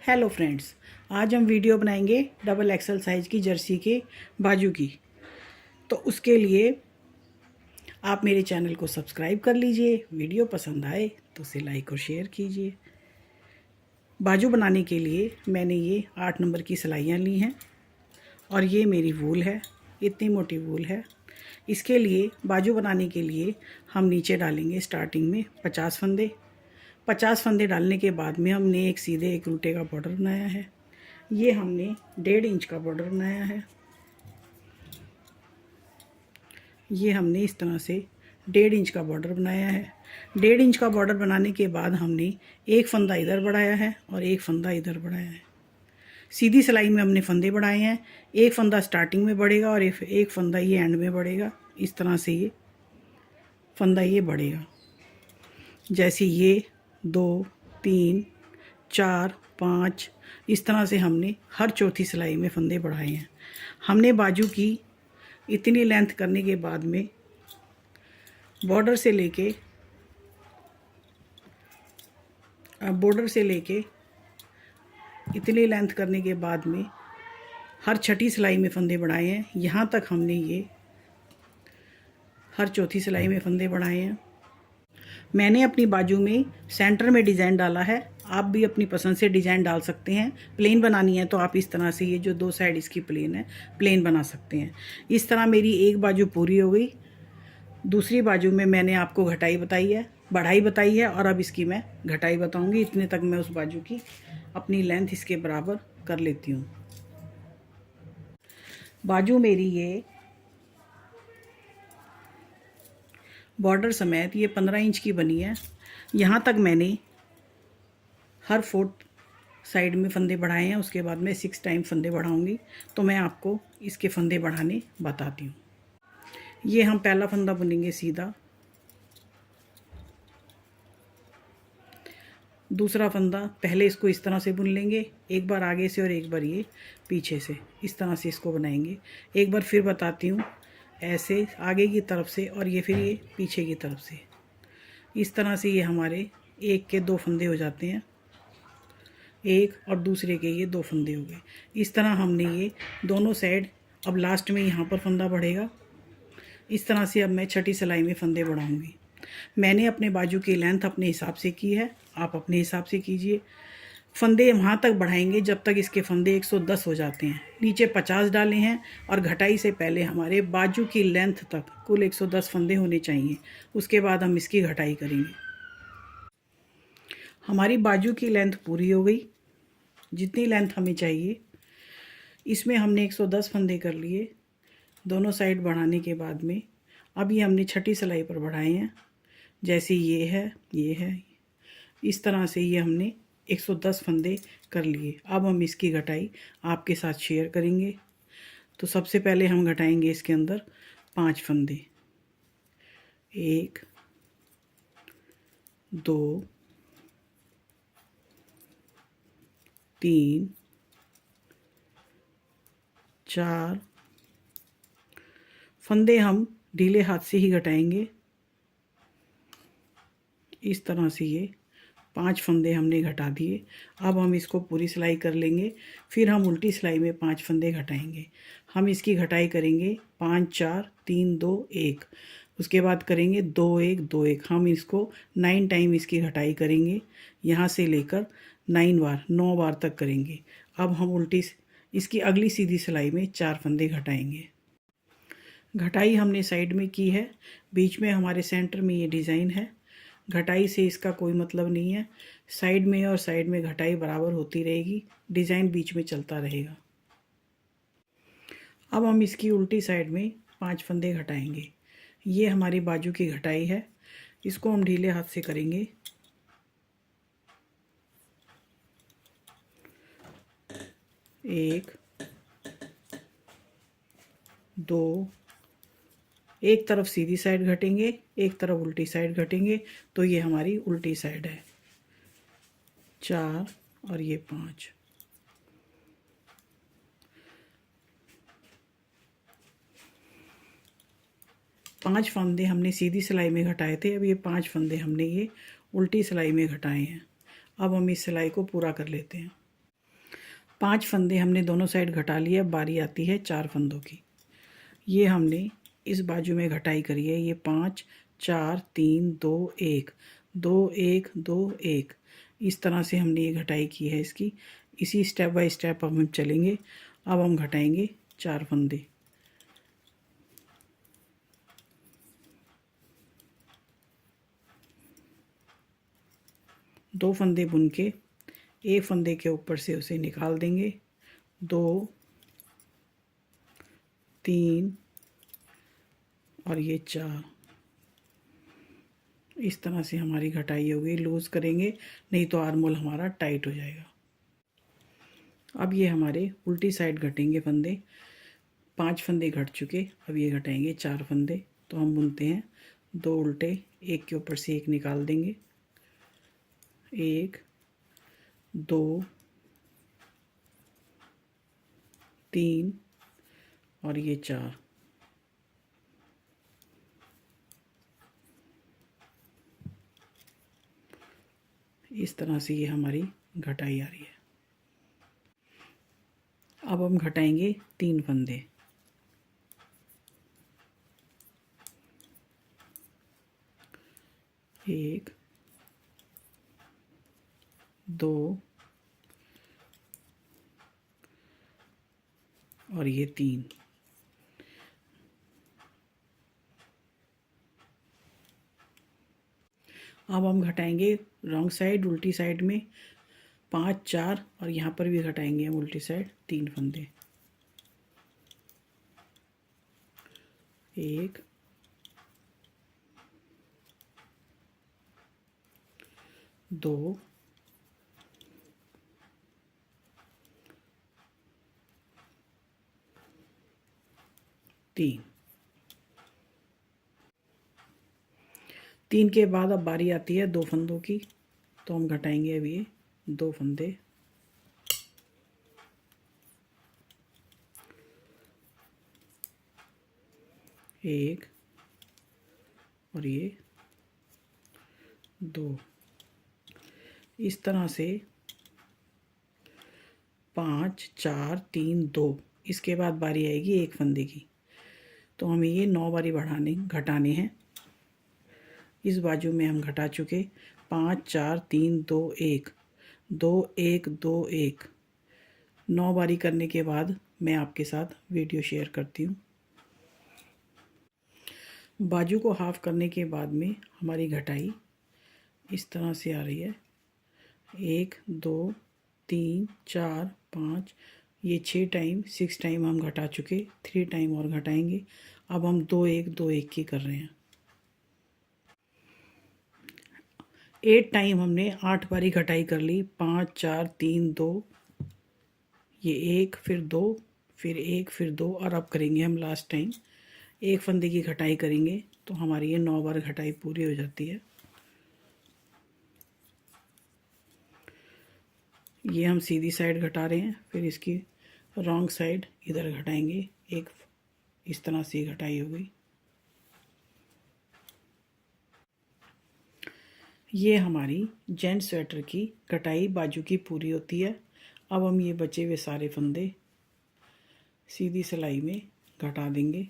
Hello friends, आज हम video बनाएंगे डबल एक्सल साइज़ की जर्सी के बाजू की। तो उसके लिए आप मेरे चैनल को सब्सक्राइब कर लीजिए। वीडियो पसंद आए तो उसे लाइक और शेयर कीजिए। बाजू बनाने के लिए मैंने ये 8 नंबर की सिलाइयाँ ली हैं और ये मेरी वूल है, इतनी मोटी वूल है। इसके लिए बाजू बनाने के लिए हम नीचे डालेंगे स्टार्टिंग में 50 फंदे। 50 फंदे डालने के बाद में हमने एक सीधे एक उल्टे का बॉर्डर बनाया है। ये हमने 1.5 इंच का बॉर्डर बनाया है। ये हमने इस तरह से 1.5 इंच का बॉर्डर बनाया है। 1.5 इंच का बॉर्डर बनाने के बाद हमने एक फंदा इधर बढ़ाया है और एक फंदा इधर बढ़ाया है। सीधी सिलाई में हमने फंदे बढ़ाए हैं। एक फंदा स्टार्टिंग में बढ़ेगा और एक फंदा ये एंड में बढ़ेगा। इस तरह से ये फंदा ये बढ़ेगा। जैसे ये 2, 3, 4, 5 इस तरह से हमने हर चौथी सिलाई में फंदे बढ़ाए हैं। हमने बाजू की इतनी लेंथ करने के बाद में बॉर्डर से लेके इतनी लेंथ करने के बाद में हर छठी सिलाई में फंदे बढ़ाए हैं। यहाँ तक हमने ये हर चौथी सिलाई में फंदे बढ़ाए हैं। मैंने अपनी बाजू में सेंटर में डिज़ाइन डाला है। आप भी अपनी पसंद से डिज़ाइन डाल सकते हैं। प्लेन बनानी है तो आप इस तरह से ये जो 2 साइड इसकी प्लेन है, प्लेन बना सकते हैं। इस तरह मेरी एक बाजू पूरी हो गई। दूसरी बाजू में मैंने आपको बढ़ाई बताई है और अब इसकी मैं घटाई बताऊंगी। इतने तक मैं उस बाजू की अपनी लेंथ इसके बराबर कर लेती हूँ। बाजू मेरी ये बॉर्डर समेत ये 15 इंच की बनी है। यहाँ तक मैंने हर 4th साइड में फंदे बढ़ाए हैं। उसके बाद मैं 6 टाइम फंदे बढ़ाऊंगी तो मैं आपको इसके फंदे बढ़ाने बताती हूँ। ये हम पहला फंदा बुनेंगे सीधा, दूसरा फंदा पहले इसको इस तरह से बुन लेंगे, एक बार आगे से और एक बार ये पीछे से, इस तरह से इसको बनाएंगे। एक बार फिर बताती हूँ, ऐसे आगे की तरफ से और ये फिर ये पीछे की तरफ से। इस तरह से ये हमारे एक के 2 फंदे हो जाते हैं, एक और दूसरे के ये 2 फंदे हो गए। इस तरह हमने ये दोनों साइड, अब लास्ट में यहाँ पर फंदा बढ़ेगा। इस तरह से अब मैं छठी सिलाई में फंदे बढ़ाऊंगी। मैंने अपने बाजू की लेंथ अपने हिसाब से की है, आप अपने हिसाब से कीजिए। फंदे वहाँ तक बढ़ाएंगे जब तक इसके फंदे 110 हो जाते हैं। नीचे 50 डाले हैं और घटाई से पहले हमारे बाजू की लेंथ तक कुल 110 फंदे होने चाहिए। उसके बाद हम इसकी घटाई करेंगे। हमारी बाजू की लेंथ पूरी हो गई, जितनी लेंथ हमें चाहिए। इसमें हमने 110 फंदे कर लिए दोनों साइड बढ़ाने के बाद में। अब ये हमने छठी सिलाई पर बढ़ाए हैं। जैसे ये है, इस तरह से ये हमने 110 फंदे कर लिए। अब हम इसकी घटाई आपके साथ शेयर करेंगे। तो सबसे पहले हम घटाएंगे इसके अंदर 5 फंदे, 1, 2, 3, 4 फंदे हम ढीले हाथ से ही घटाएंगे। इस तरह से ये 5 फंदे हमने घटा दिए। अब हम इसको पूरी सिलाई कर लेंगे। फिर हम उल्टी सिलाई में 5 फंदे घटाएंगे। हम इसकी घटाई करेंगे 5, 4, 3, 2, 1। उसके बाद करेंगे 2, 1, 2, 1। हम इसको 9 टाइम इसकी घटाई करेंगे, यहाँ से लेकर 9 बार तक करेंगे। अब हम इसकी अगली सीधी सिलाई में 4 फंदे घटाएंगे। घटाई हमने साइड में की है, बीच में हमारे सेंटर में ये डिज़ाइन है। घटाई से इसका कोई मतलब नहीं है। साइड में और साइड में घटाई बराबर होती रहेगी, डिज़ाइन बीच में चलता रहेगा। अब हम इसकी उल्टी साइड में 5 फंदे घटाएंगे। ये हमारी बाजू की घटाई है। इसको हम ढीले हाथ से करेंगे। 1, 2, एक तरफ सीधी साइड घटेंगे, एक तरफ उल्टी साइड घटेंगे, तो ये हमारी उल्टी साइड है। 4 और ये 5। पांच फंदे हमने सीधी सिलाई में घटाए थे। अब ये 5 फंदे हमने ये उल्टी सिलाई में घटाए हैं। अब हम इस सिलाई को पूरा कर लेते हैं। 5 फंदे हमने दोनों साइड घटा लिए। अब बारी आती है 4 फंदों की। ये हमने इस बाजू में घटाई करी है। ये 5 4 3 2 1 2 1 2 1 इस तरह से हमने ये घटाई की है इसकी। इसी स्टेप बाय स्टेप अब हम चलेंगे। अब हम घटाएंगे 4 फंदे। दो फंदे बुन के एक फंदे के ऊपर से उसे निकाल देंगे। 2 3 और ये 4 इस तरह से हमारी घटाई हो गई। लूज़ करेंगे नहीं तो आर्मोल हमारा टाइट हो जाएगा। अब ये हमारे उल्टी साइड घटेंगे फंदे। 5 फंदे घट चुके। अब ये घटाएंगे 4 फंदे। तो हम बुनते हैं 2 उल्टे, एक के ऊपर से एक निकाल देंगे। 1 2 3 और ये 4। इस तरह से ये हमारी घटाई आ रही है। अब हम घटाएंगे 3 फंदे। 1 2 और ये 3। अब हम घटाएंगे रॉन्ग साइड, उल्टी साइड में 5 4 और यहाँ पर भी घटाएंगे हम उल्टी साइड 3 फंदे। 1 2 3। 3 के बाद अब बारी आती है 2 फंदों की। तो हम घटाएंगे अब ये 2 फंदे। 1 और ये 2। इस तरह से 5 4 3 2। इसके बाद बारी आएगी एक फंदे की। तो हमें ये 9 बारी घटाने हैं। इस बाजू में हम घटा चुके 5 4 3 2 1 2 1 2 1। 9 बारी करने के बाद मैं आपके साथ वीडियो शेयर करती हूँ। बाजू को हाफ करने के बाद में हमारी घटाई इस तरह से आ रही है। 1 2 3 4 5 ये 6 टाइम 6 टाइम हम घटा चुके। 3 टाइम और घटाएंगे। अब हम 2 1 2 1 की कर रहे हैं। 8 टाइम हमने 8 बारी घटाई कर ली। 5 4 3 2 ये 1 फिर 2 फिर 1 फिर 2 और अब करेंगे हम लास्ट टाइम एक फंदे की घटाई करेंगे। तो हमारी ये 9 बार घटाई पूरी हो जाती है। ये हम सीधी साइड घटा रहे हैं, फिर इसकी रॉन्ग साइड इधर घटाएंगे। एक इस तरह से घटाई हो गई। ये हमारी जेंट स्वेटर की कटाई बाजू की पूरी होती है। अब हम ये बचे हुए सारे फंदे सीधी सिलाई में घटा देंगे।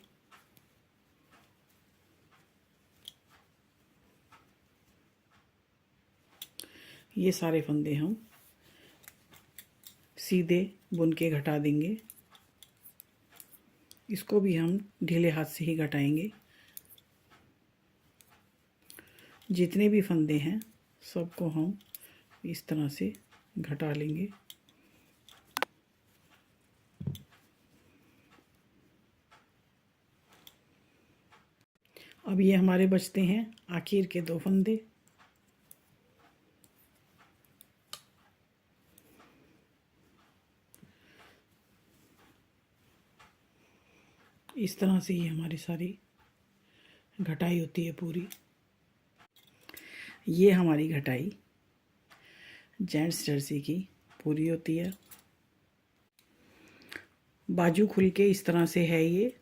ये सारे फंदे हम सीधे बुन के घटा देंगे। इसको भी हम ढीले हाथ से ही घटाएंगे। जितने भी फंदे हैं सबको हम इस तरह से घटा लेंगे। अब ये हमारे बचते हैं आखिर के 2 फंदे। इस तरह से ये हमारी सारी घटाई होती है पूरी। ये हमारी घटाई जेंट्स जर्सी की पूरी होती है। बाजू खुल के इस तरह से है ये।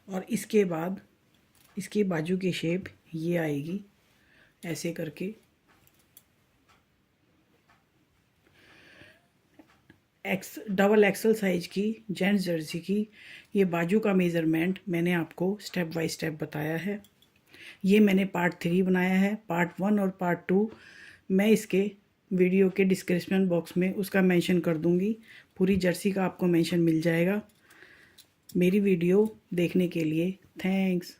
और इसके बाद इसकी बाजू की शेप ये आएगी ऐसे करके। डबल एक्सल साइज की जेंट्स जर्सी की ये बाजू का मेज़रमेंट मैंने आपको स्टेप बाय स्टेप बताया है। ये मैंने पार्ट 3 बनाया है। पार्ट 1 और पार्ट 2 मैं इसके वीडियो के डिस्क्रिप्शन बॉक्स में उसका मेंशन कर दूंगी। पूरी जर्सी का आपको मेंशन मिल जाएगा। मेरी वीडियो देखने के लिए थैंक्स।